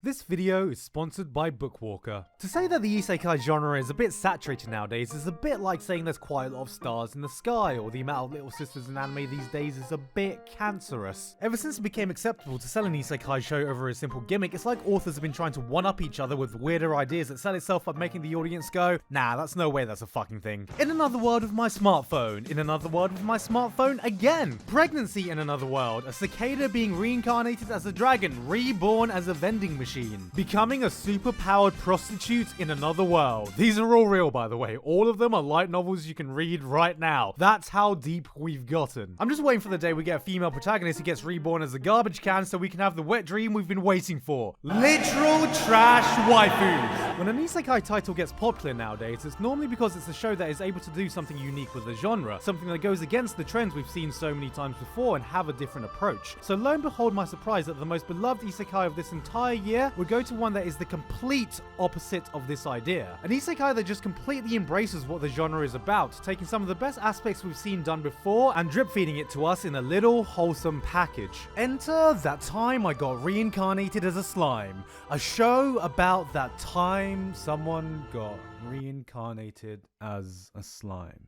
This video is sponsored by Bookwalker. To say that the isekai genre is a bit saturated nowadays is a bit like saying there's quite a lot of stars in the sky, or the amount of little sisters in anime these days is a bit cancerous. Ever since it became acceptable to sell an isekai show over a simple gimmick, it's like authors have been trying to one-up each other with weirder ideas that sell itself by making the audience go, nah, that's no way that's a fucking thing. In another world with my smartphone, in another world with my smartphone again. Pregnancy in another world, a cicada being reincarnated as a dragon, reborn as a vending machine. Becoming a super-powered prostitute in another world. These are all real, by the way. All of them are light novels you can read right now. That's how deep we've gotten. I'm just waiting for the day we get a female protagonist who gets reborn as a garbage can so we can have the wet dream we've been waiting for. Literal trash waifus. When an isekai title gets popular nowadays, it's normally because it's a show that is able to do something unique with the genre, something that goes against the trends we've seen so many times before and have a different approach. So lo and behold, my surprise that the most beloved isekai of this entire year would go to one that is the complete opposite of this idea. An isekai that just completely embraces what the genre is about, taking some of the best aspects we've seen done before and drip feeding it to us in a little wholesome package. Enter That Time I Got Reincarnated as a Slime, a show about that time someone got reincarnated as a slime.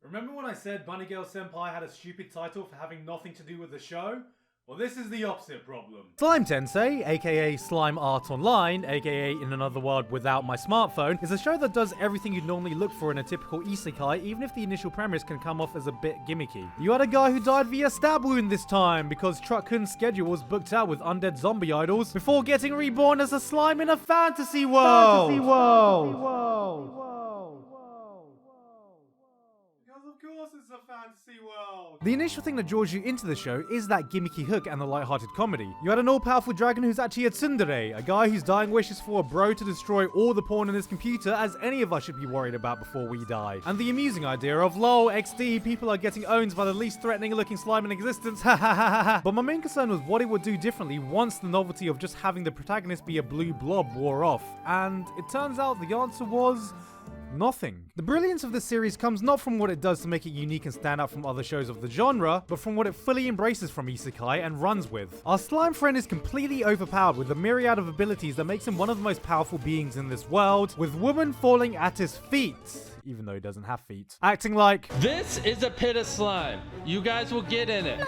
Remember when I said Bunny Girl Senpai had a stupid title for having nothing to do with the show? Well, this is the opposite problem. Slime Tensei, aka Slime Art Online, aka In Another World Without My Smartphone, is a show that does everything you'd normally look for in a typical isekai, even if the initial premise can come off as a bit gimmicky. You had a guy who died via stab wound this time, because Truck-kun's schedule was booked out with undead zombie idols, before getting reborn as a slime in a fantasy world! Of course it's a fantasy world. The initial thing that draws you into the show is that gimmicky hook and the light-hearted comedy. You had an all-powerful dragon who's actually a tsundere, a guy whose dying wish is for a bro to destroy all the porn in his computer, as any of us should be worried about before we die. And the amusing idea of lol, XD, people are getting owned by the least threatening looking slime in existence, ha ha ha ha. But my main concern was what it would do differently once the novelty of just having the protagonist be a blue blob wore off. And it turns out the answer was nothing. The brilliance of this series comes not from what it does to make it unique and stand out from other shows of the genre, but from what it fully embraces from isekai and runs with. Our slime friend is completely overpowered with a myriad of abilities that makes him one of the most powerful beings in this world, with women falling at his feet, even though he doesn't have feet, acting like, "This is a pit of slime. You guys will get in it."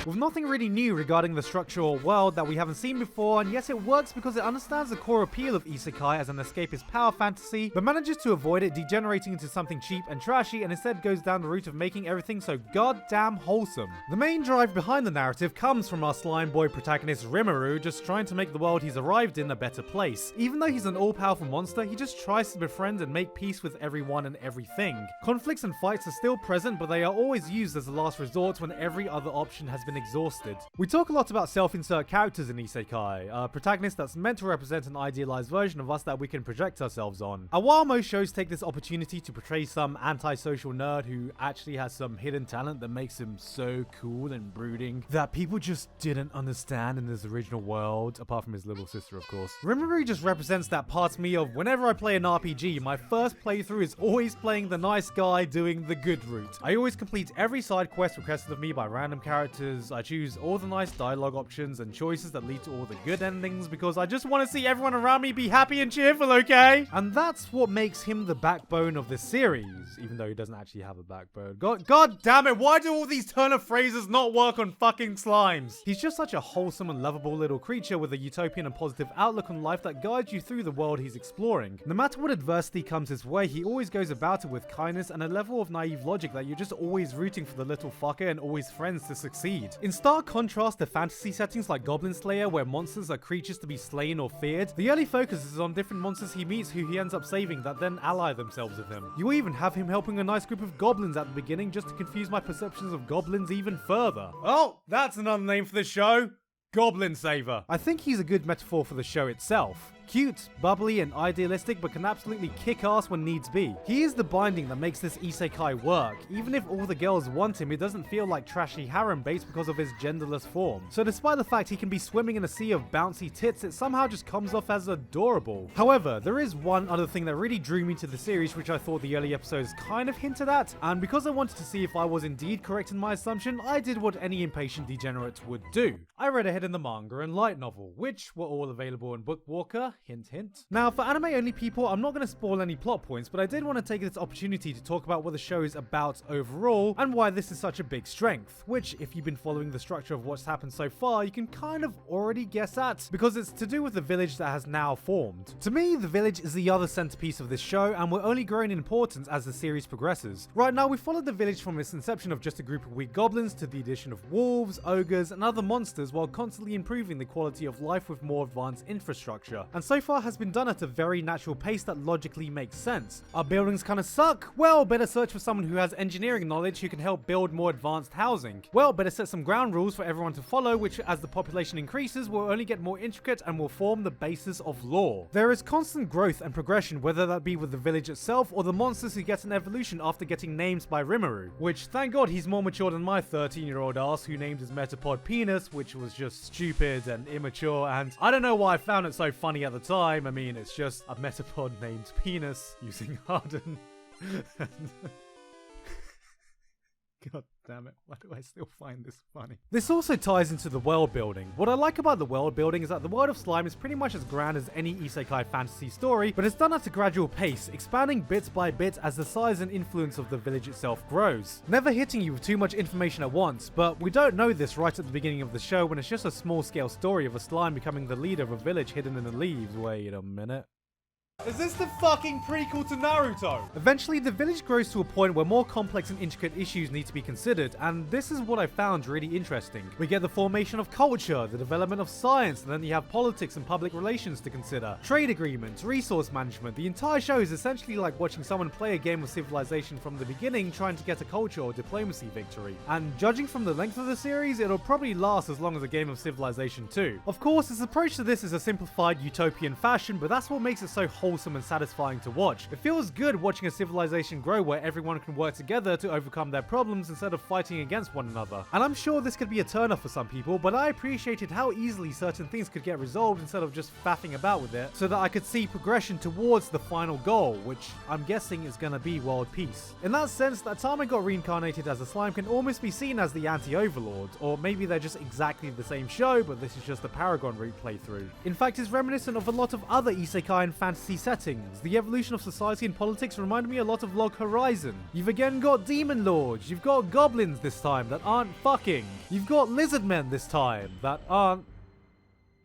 With nothing really new regarding the structure or world that we haven't seen before, and yes, it works because it understands the core appeal of isekai as an escapist power fantasy, but manages to avoid it degenerating into something cheap and trashy, and instead goes down the route of making everything so goddamn wholesome. The main drive behind the narrative comes from our slime boy protagonist Rimuru, just trying to make the world he's arrived in a better place. Even though he's an all-powerful monster, he just tries to befriend and make peace with everyone and everything. Conflicts and fights are still present, but they are always used as a last resort when every other option has been exhausted. We talk a lot about self-insert characters in isekai, a protagonist that's meant to represent an idealized version of us that we can project ourselves on. And while most shows take this opportunity to portray some antisocial nerd who actually has some hidden talent that makes him so cool and brooding that people just didn't understand in this original world, apart from his little sister of course, Rimuru just represents that part of me of whenever I play an RPG, my first playthrough is always playing the nice guy doing the good route. I always complete every side quest requested of me by random characters. I choose all the nice dialogue options and choices that lead to all the good endings because I just want to see everyone around me be happy and cheerful, okay? And that's what makes him the backbone of this series, even though he doesn't actually have a backbone. God damn it, why do all these turn of phrases not work on fucking slimes? He's just such a wholesome and lovable little creature with a utopian and positive outlook on life that guides you through the world he's exploring. No matter what adversity comes his way, he always goes about it with kindness and a level of naive logic that you're just always rooting for the little fucker and always friends to succeed. In stark contrast to fantasy settings like Goblin Slayer, where monsters are creatures to be slain or feared, the early focus is on different monsters he meets who he ends up saving that then ally themselves with him. You even have him helping a nice group of goblins at the beginning just to confuse my perceptions of goblins even further. Oh, that's another name for the show. Goblin Saver. I think he's a good metaphor for the show itself. Cute, bubbly, and idealistic, but can absolutely kick ass when needs be. He is the binding that makes this isekai work. Even if all the girls want him, it doesn't feel like trashy harem base because of his genderless form. So despite the fact he can be swimming in a sea of bouncy tits, it somehow just comes off as adorable. However, there is one other thing that really drew me to the series, which I thought the early episodes kind of hinted at, and because I wanted to see if I was indeed correct in my assumption, I did what any impatient degenerate would do. I read ahead in the manga and light novel, which were all available in Bookwalker, hint hint. Now, for anime only people, I'm not going to spoil any plot points, but I did want to take this opportunity to talk about what the show is about overall, and why this is such a big strength, which, if you've been following the structure of what's happened so far, you can kind of already guess at, because it's to do with the village that has now formed. To me, the village is the other centerpiece of this show, and will only grow in importance as the series progresses. Right now, we followed the village from its inception of just a group of weak goblins to the addition of wolves, ogres, and other monsters, while constantly improving the quality of life with more advanced infrastructure. And so far has been done at a very natural pace that logically makes sense. Our buildings kinda suck? Well, better search for someone who has engineering knowledge who can help build more advanced housing. Well, better set some ground rules for everyone to follow, which as the population increases will only get more intricate and will form the basis of law. There is constant growth and progression, whether that be with the village itself or the monsters who get an evolution after getting names by Rimuru, which thank god he's more mature than my 13-year-old ass who named his Metapod Penis, which was just stupid and immature, and I don't know why I found it so funny at the time. I mean, it's just a Metapod named Penis using Harden. God damn it, why do I still find this funny? This also ties into the world building. What I like about the world building is that the world of Slime is pretty much as grand as any isekai fantasy story, but it's done at a gradual pace, expanding bit by bit as the size and influence of the village itself grows. Never hitting you with too much information at once, but we don't know this right at the beginning of the show when it's just a small scale story of a slime becoming the leader of a village hidden in the leaves. Wait a minute. Is this the fucking prequel to Naruto? Eventually, the village grows to a point where more complex and intricate issues need to be considered, and this is what I found really interesting. We get the formation of culture, the development of science, and then you have politics and public relations to consider. Trade agreements, resource management. The entire show is essentially like watching someone play a game of Civilization from the beginning, trying to get a culture or diplomacy victory. And judging from the length of the series, it'll probably last as long as a game of Civilization 2. Of course, its approach to this is a simplified utopian fashion, but that's what makes it so wholesome and satisfying to watch. It feels good watching a civilization grow where everyone can work together to overcome their problems instead of fighting against one another. And I'm sure this could be a turn-off for some people, but I appreciated how easily certain things could get resolved instead of just faffing about with it, so that I could see progression towards the final goal, which I'm guessing is gonna be world peace. In that sense, that time I got reincarnated as a slime can almost be seen as the anti-overlord, or maybe they're just exactly the same show, but this is just the Paragon route playthrough. In fact, it's reminiscent of a lot of other isekai and fantasy settings. The evolution of society and politics reminded me a lot of Log Horizon. You've again got demon lords, you've got goblins this time that aren't fucking, you've got lizard men this time that aren't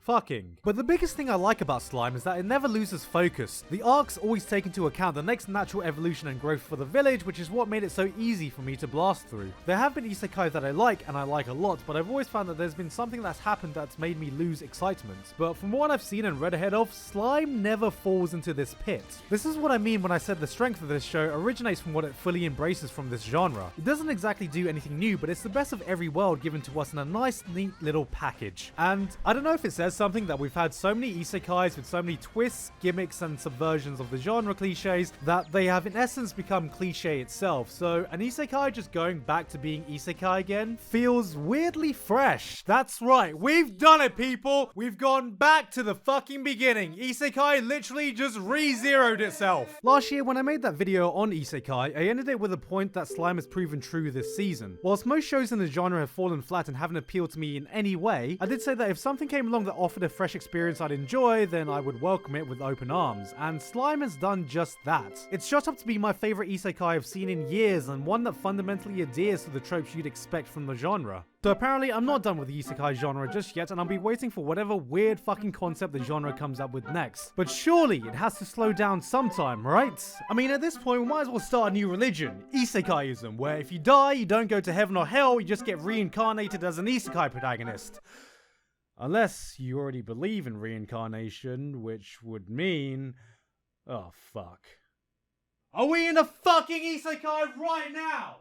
fucking. But the biggest thing I like about Slime is that it never loses focus. The arcs always take into account the next natural evolution and growth for the village, which is what made it so easy for me to blast through. There have been isekai that I like, and I like a lot, but I've always found that there's been something that's happened that's made me lose excitement. But from what I've seen and read ahead of, Slime never falls into this pit. This is what I mean when I said the strength of this show originates from what it fully embraces from this genre. It doesn't exactly do anything new, but it's the best of every world given to us in a nice, neat little package. And I don't know if it says something that we've had so many isekais with so many twists, gimmicks, and subversions of the genre cliches that they have in essence become cliche itself. So an isekai just going back to being isekai again feels weirdly fresh. That's right, we've done it, people! We've gone back to the fucking beginning. Isekai literally just re-zeroed itself. Last year when I made that video on isekai, I ended it with a point that Slime has proven true this season. Whilst most shows in the genre have fallen flat and haven't appealed to me in any way, I did say that if something came along that offered a fresh experience I'd enjoy, then I would welcome it with open arms, and Slime has done just that. It's shot up to be my favorite isekai I've seen in years, and one that fundamentally adheres to the tropes you'd expect from the genre. So apparently I'm not done with the isekai genre just yet, and I'll be waiting for whatever weird fucking concept the genre comes up with next. But surely it has to slow down sometime, right? I mean, at this point we might as well start a new religion, Isekaiism, where if you die, you don't go to heaven or hell, you just get reincarnated as an isekai protagonist. Unless you already believe in reincarnation, which would mean... oh, fuck. Are we in a fucking isekai right now?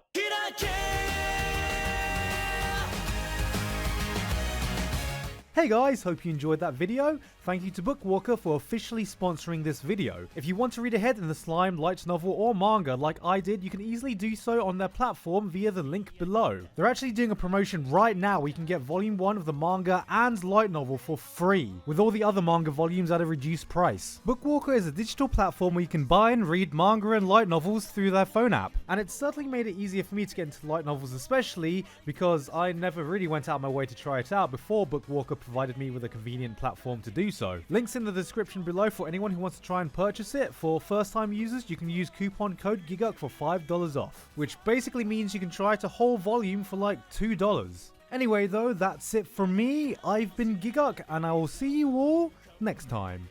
Hey guys, hope you enjoyed that video. Thank you to Bookwalker for officially sponsoring this video. If you want to read ahead in the slime, light novel, or manga like I did, you can easily do so on their platform via the link below. They're actually doing a promotion right now where you can get volume 1 of the manga and light novel for free, with all the other manga volumes at a reduced price. Bookwalker is a digital platform where you can buy and read manga and light novels through their phone app, and it's certainly made it easier for me to get into light novels, especially because I never really went out of my way to try it out before Bookwalker provided me with a convenient platform to do so. Links in the description below for anyone who wants to try and purchase it. For first time users, you can use coupon code Gigguk for $5 off, which basically means you can try it a whole volume for like $2. Anyway though, that's it from me. I've been Gigguk, and I will see you all next time.